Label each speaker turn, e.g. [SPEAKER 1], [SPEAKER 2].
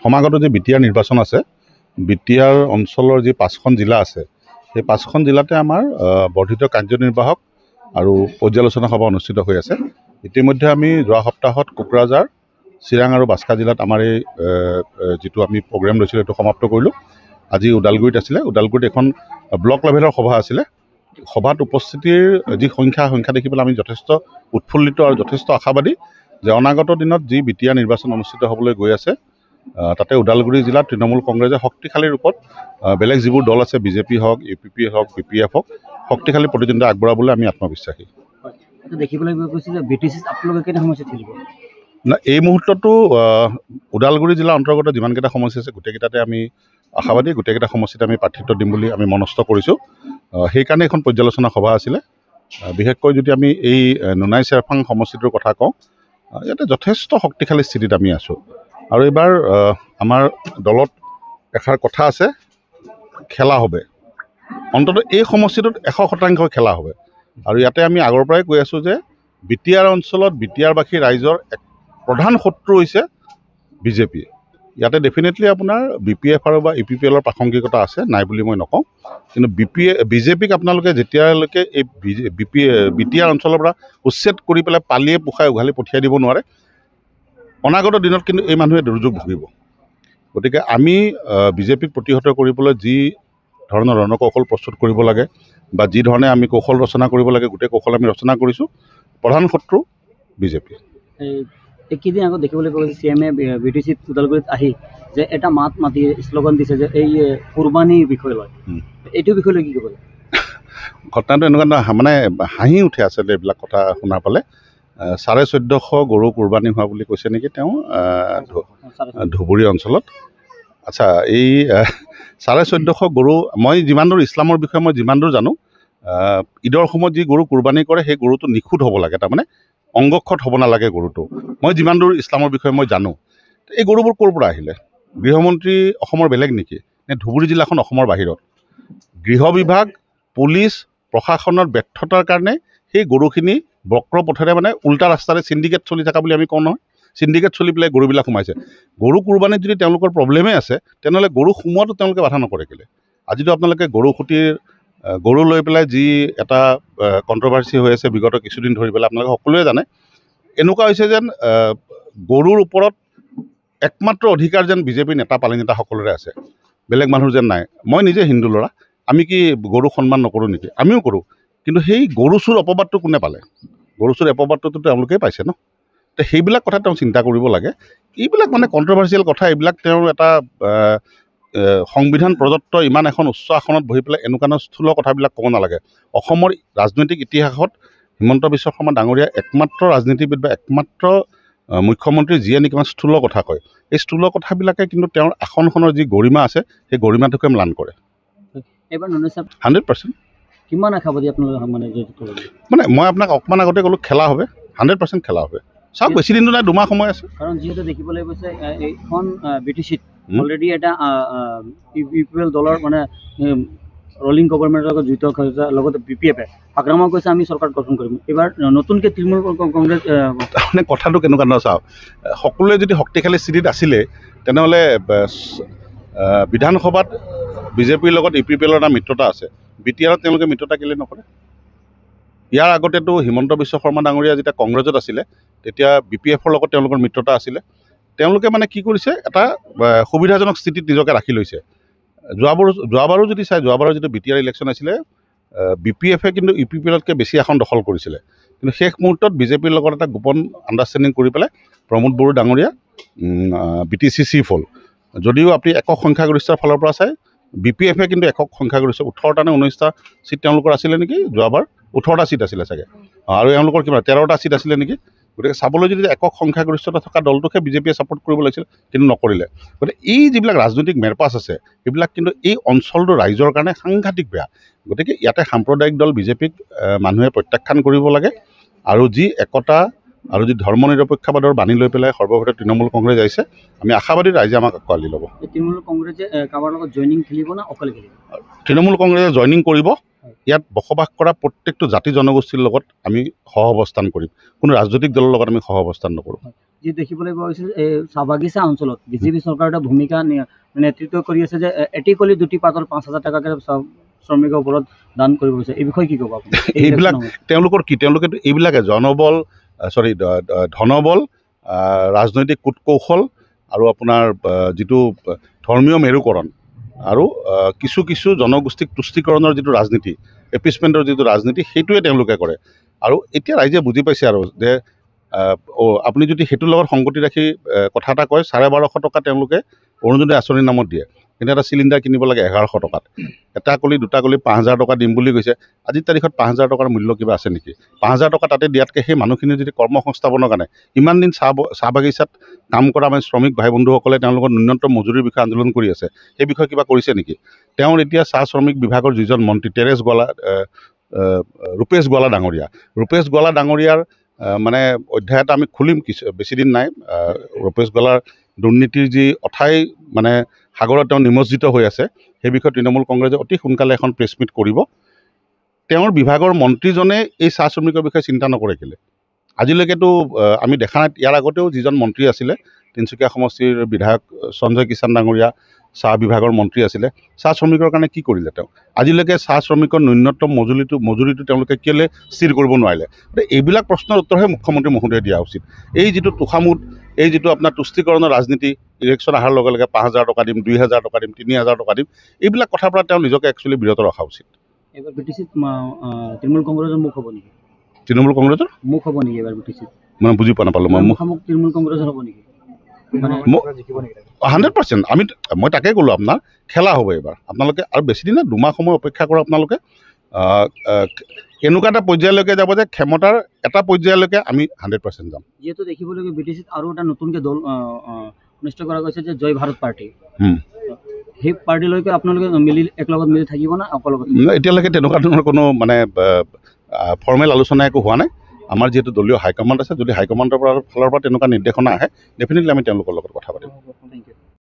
[SPEAKER 1] সমাগত যে বিটিআৰ নিৰ্বাচন আছে, বিটিআৰ অঞ্চলৰ যি 5খন জিলা আছে, সেই 5খন জিলাতে আমাৰ বৰ্ধিত কাৰ্যনিৰ্বাহক আৰু পৰ্যালোচনা সভা অনুষ্ঠিত হৈ আছে। ইতিমধ্যে আমি যোৱা সপ্তাহত কোকৰাঝাৰ, চিৰাং আৰু বাস্কা জিলাত আমাৰ এই যিটো আমি প্ৰগ্ৰেম লৈছিলোঁ সেইটো সমাপ্ত কৰিলোঁ। আজি ওদালগুৰিত আছিলে, ওদালগুৰিত এখন ব্লক লেভেলৰ সভা আছিলে। সভাত উপস্থিতিৰ যি সংখ্যা দেখি পেলাই আমি যথেষ্ট উৎফুল্লিত আৰু যথেষ্ট আশাবাদী যে অনাগত দিনত যি বিটিআৰ নিৰ্বাচন অনুষ্ঠিত হ'বলৈ গৈ আছে, তাতে ওদালগুৰি জিলাত তৃণমূল কংগ্ৰেছে শক্তিশালী ৰূপত বেলেগ যিবোৰ দল আছে, বিজেপি হওক, UPP হওক, BPF হওক, শক্তিশালী প্ৰতিদ্বন্দ্বিতা আগবঢ়াবলৈ আমি আত্মবিশ্বাসী। না, এই মুহূৰ্ততো ওদালগুৰি জিলাৰ অন্তৰ্গত যিমানকেইটা সমষ্টি আছে গোটেইকেইটাতে আমি আশাবাদী, গোটেইকেইটা সমষ্টিত আমি প্ৰাৰ্থিত্ব দিম বুলি আমি মনস্থ কৰিছোঁ। সেইকাৰণে এখন পৰ্যালোচনা সভা আছিলে। বিশেষকৈ যদি আমি এই নুনাই চেৰফাং সমষ্টিটোৰ কথা কওঁ, ইয়াতে যথেষ্ট শক্তিশালী স্থিতিত আমি আছোঁ। আৰু এইবাৰ আমাৰ দলত এষাৰ কথা আছে, খেলা হবে। অন্ততঃ এই সমষ্টিটোত 100% খেলা হবে। আৰু ইয়াতে আমি আগৰ পৰাই কৈ আছোঁ যে বিটিআৰ অঞ্চলত বিটিআৰবাসী ৰাইজৰ এক প্ৰধান শত্ৰু হৈছে বিজেপি। ইয়াতে ডেফিনেটলি আপোনাৰ BPF আৰু বা UPPLৰ প্ৰাসংগিকতা আছে, নাই বুলি মই নকওঁ। কিন্তু বিজেপিক আপোনালোকে যেতিয়ালৈকে এই বিটিআৰ অঞ্চলৰ পৰা উচ্ছেদ কৰি পেলাই পালিয়ে পোখাই উঘালি পঠিয়াই দিব নোৱাৰে, অনাগত দিনত কিন্তু এই মানুহে দুৰ্যোগ ভুগিব। গতিকে আমি বিজেপিক প্ৰতিহত কৰিবলৈ যি ধৰণৰ ৰণকৌশল প্ৰস্তুত কৰিব লাগে বা যি ধৰণে আমি কৌশল ৰচনা কৰিব লাগে, গোটেই কৌশল আমি ৰচনা কৰিছোঁ। প্ৰধান শত্ৰু বিজেপি।
[SPEAKER 2] এইকেইদিন আগত দেখিবলৈ পোৱা গৈছে CM BTCত ওদালগুৰিত আহি যে এটা মাতি শ্লোগান দিছে যে এই কুৰবানীৰ বিষয় লয়, এইটো বিষয় লৈ কি ক'ব?
[SPEAKER 1] ঘটনাটো এনেকুৱা মানে হাঁহি উঠে আচলতে এইবিলাক কথা শুনা পালে। 1450 গৰু কুৰবানী হোৱা বুলি কৈছে নেকি তেওঁ ধুবুৰী অঞ্চলত। আচ্ছা, এই 1450 গৰু, মই যিমান দূৰ ইছলামৰ বিষয়ে মই যিমান দূৰ জানো, ঈদৰ সময়ত যি গৰু কুৰবানী কৰে সেই গৰুটো নিখুঁত হ'ব লাগে, তাৰমানে অংগক্ষত হ'ব নালাগে গৰুটো। মই যিমান দূৰ ইছলামৰ বিষয়ে মই জানো। এই গৰুবোৰ ক'ৰ পৰা আহিলে? গৃহমন্ত্ৰী অসমৰ বেলেগ নেকি, নে ধুবুৰী জিলাখন অসমৰ বাহিৰত? গৃহ বিভাগ, পুলিচ, প্ৰশাসনৰ ব্যৰ্থতাৰ কাৰণে সেই গৰুখিনি বক্ৰ পথেৰে মানে উল্টা ৰাস্তাৰে চিণ্ডিকেট চলি থকা বুলি আমি কওঁ নহয়, চিণ্ডিকেট চলি পেলাই গৰুবিলাক সোমাইছে। গৰু কুৰবানীত যদি তেওঁলোকৰ প্ৰব্লেমেই আছে, তেনেহ'লে গৰু সোমোৱাটো তেওঁলোকে বাধা নকৰে কেলৈ? আজিতো আপোনালোকে গৰু লৈ পেলাই যি এটা কণ্ট্ৰভাৰ্চি হৈ আছে বিগত কিছুদিন ধৰি পেলাই আপোনালোকে সকলোৱে জানে। এনেকুৱা হৈছে যেন গৰুৰ ওপৰত একমাত্ৰ অধিকাৰ যেন বিজেপিৰ নেতা পালি নেতা সকলোৰে আছে, বেলেগ মানুহৰ যেন নাই। মই নিজে হিন্দু ল'ৰা, আমি কি গৰুক সন্মান নকৰোঁ নেকি? আমিও কৰোঁ। কিন্তু সেই গৰু চোৰ অপবাদটো কোনে পালে? গৰু চোৰ অপবাদটোতো তেওঁলোকেই পাইছে ন। তো সেইবিলাক কথা তেওঁ চিন্তা কৰিব লাগে। এইবিলাক মানে কণ্ট্ৰভাৰ্চিয়েল কথা, এইবিলাক তেওঁৰ এটা সংবিধান প্ৰদত্ত ইমান এখন উচ্চ আসনত বহি পেলাই এনেকুৱা স্থূল কথাবিলাক ক'ব নালাগে। অসমৰ ৰাজনৈতিক ইতিহাসত হিমন্ত বিশ্ব শৰ্মা ডাঙৰীয়া একমাত্ৰ ৰাজনীতিবিদ বা একমাত্ৰ মুখ্যমন্ত্ৰী যিয়ে নেকি মানে স্থূল কথা কয়। এই স্থূল কথাবিলাকে কিন্তু তেওঁৰ আসনখনৰ যি গৰিমা আছে, সেই গৰিমাটোকে ম্লান কৰে। 100%।
[SPEAKER 2] কিমান আশাবাদী আপোনালোকে?
[SPEAKER 1] মানে মই আপোনাক অকণমান আগতে ক'লোঁ, খেলা হবে, 100% খেলা হবে। চাওক, বেছি দিনটো নাই, 2 মাহ সময় আছে।
[SPEAKER 2] কাৰণ যিহেতু দেখিবলৈ গৈছে এইখন BTCত অলৰেডি এটা UPL দলৰ মানে ৰলিং গভৰ্ণমেণ্টৰ লগত জড়িত হৈছে, লগতে BPF-এ আক্ৰমণ কৰিছে আমি চৰকাৰ গঠন কৰিম। এইবাৰ নতুনকৈ তৃণমূল কংগ্ৰেছ
[SPEAKER 1] মানে কথাটো কেনেকুৱা নহয়, চাওক, সকলোৱে যদি শক্তিশালী স্থিতিত আছিলে তেনেহ'লে বিধানসভাত বিজেপিৰ লগত UPPLৰ এটা মিত্ৰতা আছে, বিটিআৰত তেওঁলোকে মিত্ৰতা কেলৈ নকৰে? ইয়াৰ আগতেতো হিমন্ত বিশ্ব শৰ্মা ডাঙৰীয়া যেতিয়া কংগ্ৰেছত আছিলে তেতিয়া BPF-ৰ লগত তেওঁলোকৰ মিত্ৰতা আছিলে। তেওঁলোকে মানে কি কৰিছে, এটা সুবিধাজনক স্থিতিত নিজকে ৰাখি লৈছে। যোৱাবাৰো যদি চাই, যোৱাবাৰৰ যিটো বিটিআৰ ইলেকশ্যন আছিলে, BPF-এ কিন্তু UPPLতকৈ বেছি আসন দখল কৰিছিলে। কিন্তু শেষ মুহূৰ্তত বিজেপিৰ লগত এটা গোপন আণ্ডাৰষ্টেণ্ডিং কৰি পেলাই প্ৰমোদ বড়ো ডাঙৰীয়া BTC চিফ হ'ল। যদিও আপুনি একক সংখ্যাগৰিষ্ঠৰ ফালৰ পৰা চাই, BPF-এ কিন্তু একক সংখ্যাগৰিষ্ঠ 18টা নে 19টা চিট তেওঁলোকৰ আছিলে নেকি যোৱাবাৰ? 18টা চিট আছিলে চাগে, আৰু এওঁলোকৰ কিমান 13টা চিট আছিলে নেকি? গতিকে চাবলৈ যদি একক সংখ্যাগৰিষ্ঠতা থকা দলটোকে বিজেপিয়ে ছাপোৰ্ট কৰিব লাগিছিল, কিন্তু নকৰিলে। গতিকে এই যিবিলাক ৰাজনৈতিক মেৰপাচ আছে, সেইবিলাক কিন্তু এই অঞ্চলটোৰ ৰাইজৰ কাৰণে সাংঘাতিক বেয়া। গতিকে ইয়াতে সাম্প্ৰদায়িক দল বিজেপিক মানুহে প্ৰত্যাখ্যান কৰিব লাগে, আৰু যি একতা আৰু যি ধৰ্ম নিৰপেক্ষবাদৰ বাণী লৈ পেলাই সৰ্বভাৰতীয় তৃণমূল কংগ্ৰেছ আহিছে, আমি আশাবাদী ৰাইজে আমাক আঁকোৱালি ল'ব।
[SPEAKER 2] তৃণমূল কংগ্ৰেছে কাৰোবাৰ লগত জইনিং খেলিব না অকলে খেলিব?
[SPEAKER 1] তৃণমূল কংগ্ৰেছে জইনিং কৰিব। ইয়াত বসবাস কৰা প্ৰত্যেকটো জাতি জনগোষ্ঠীৰ লগত আমি সহ অৱস্থান কৰিম, কোনো ৰাজনৈতিক দলৰ লগত আমি সহ অৱস্থান নকৰোঁ।
[SPEAKER 2] যি দেখিবলৈ পোৱা গৈছিল এই চাহ বাগিচা অঞ্চলত বিজেপি চৰকাৰৰ এটা ভূমিকা নেতৃত্ব কৰি আছে যে এটি কলি দুটি পাতল 5,000 টকাকৈ শ্ৰমিকৰ ওপৰত দান কৰিব গৈছে। এই বিষয়ে কি ক'ব আপুনি?
[SPEAKER 1] এইবিলাক তেওঁলোকৰ কি, তেওঁলোকে এইবিলাকে জনবল ধনবল ৰাজনৈতিক কূটকৌশল আৰু আপোনাৰ যিটো ধৰ্মীয় মেৰুকৰণ আৰু কিছু কিছু জনগোষ্ঠীক তুষ্টিকৰণৰ যিটো ৰাজনীতি, এপিছমেণ্টৰ যিটো ৰাজনীতি, সেইটোৱে তেওঁলোকে কৰে। আৰু এতিয়া ৰাইজে বুজি পাইছে আৰু যে আপুনি যদি সেইটোৰ লগত সংগতি ৰাখি কথা এটা কয়, 1250 টকা তেওঁলোকে অৰুণোদয় আঁচনিৰ নামত দিয়ে, কিন্তু এটা চিলিণ্ডাৰ কিনিব লাগে 1100 টকাত। এটা কলি দুটা কলি 5,000 টকা দিম বুলি কৈছে। আজিৰ তাৰিখত 5,000 টকাৰ মূল্য কিবা আছে নেকি? 5,000 টকা তাতে দিয়াতকৈ সেই মানুহখিনি যদি কৰ্মসংস্থাপনৰ কাৰণে ইমান দিন চাহ বাগিচাত কাম কৰা আমাৰ শ্ৰমিক ভাই বন্ধুসকলে তেওঁলোকৰ ন্যূনতম মজুৰিৰ বিষয়ে আন্দোলন কৰি আছে, সেই বিষয়ে কিবা কৰিছে নেকি? তেওঁৰ এতিয়া চাহ শ্ৰমিক বিভাগৰ যিজন মন্ত্ৰী ৰূপেশ গোৱালা ডাঙৰীয়াৰ মানে অধ্যায় এটা আমি খুলিম বেছিদিন নাই। ৰূপেশ গোৱালাৰ দুৰ্নীতিৰ যি অথাই মানে সাগৰত তেওঁ নিমজ্জিত হৈ আছে, সেই বিষয়ে তৃণমূল কংগ্ৰেছে অতি সোনকালে এখন প্ৰেছ মিট কৰিব। তেওঁৰ বিভাগৰ মন্ত্ৰীজনে এই চাহ শ্ৰমিকৰ বিষয়ে চিন্তা নকৰে কেলৈ? আজিলৈকেতো আমি দেখা নাই। ইয়াৰ আগতেও যিজন মন্ত্ৰী আছিলে, তিনিচুকীয়া সমষ্টিৰ বিধায়ক সঞ্জয় কিষাণ ডাঙৰীয়া চাহ বিভাগৰ মন্ত্ৰী আছিলে, চাহ শ্ৰমিকৰ কাৰণে কি কৰিলে তেওঁ? আজিলৈকে চাহ শ্ৰমিকৰ ন্যূনতম মজুৰিটো তেওঁলোকে কেলৈ স্থিৰ কৰিব নোৱাৰিলে? এইবিলাক প্ৰশ্নৰ উত্তৰহে মুখ্যমন্ত্ৰী মহোদয়ে দিয়া উচিত। এই যিটো তোষামোদ, এই যিটো আপোনাৰ তুষ্টিকৰণৰ ৰাজনীতি, ইলেকশ্যন অহাৰ লগে লগে 5,000 টকা দিম, 2,000 টকা দিম, 3,000 টকা দিম, এইবিলাক কথাৰ পৰা তেওঁ নিজকে একচুৱেলি বিৰত ৰখা উচিত।
[SPEAKER 2] এবাৰ বিটিচিত তৃণমূল কংগ্ৰেছৰ মুখ হ'ব নেকি?
[SPEAKER 1] তৃণমূল কংগ্ৰেছৰ
[SPEAKER 2] মুখ হ'ব নেকি এবাৰ বিটিচিত?
[SPEAKER 1] মানে বুজি পোৱা নাপালোঁ মই।
[SPEAKER 2] মুখামুখ তৃণমূল কংগ্ৰেছৰ হ'ব নেকি?
[SPEAKER 1] 100%। মই তাকে ক'লোঁ আপোনাৰ, খেলা হ'ব এইবাৰ। আপোনালোকে আৰু বেছিদিন নাই, 2 মাহ সময় অপেক্ষা কৰক। আপোনালোকে এনেকুৱা এটা পৰ্যায়লৈকে যাব যে ক্ষমতাৰ এটা পৰ্যায়লৈকে আমি 100% যাম।
[SPEAKER 2] যিহেতু দেখিবলৈ বিটিচিত আৰু এটা নতুনকৈ দল অনুষ্ঠিত কৰা গৈছে যে জয় ভাৰত পাৰ্টি, সেই পাৰ্টিলৈকে আপোনালোকে একলগত মিলি থাকিব না অকলগত?
[SPEAKER 1] এতিয়ালৈকে তেনেকুৱা ধৰণৰ কোনো মানে ফৰ্মেল আলোচনা একো হোৱা নাই। আমাৰ যিহেতু দলীয় হাইকমাণ্ড আছে, যদি হাইকমাণ্ডৰ ফালৰ পৰা তেনেকুৱা নিৰ্দেশনা আহে, ডেফিনেটলি আমি তেওঁলোকৰ লগত কথা পাতিম।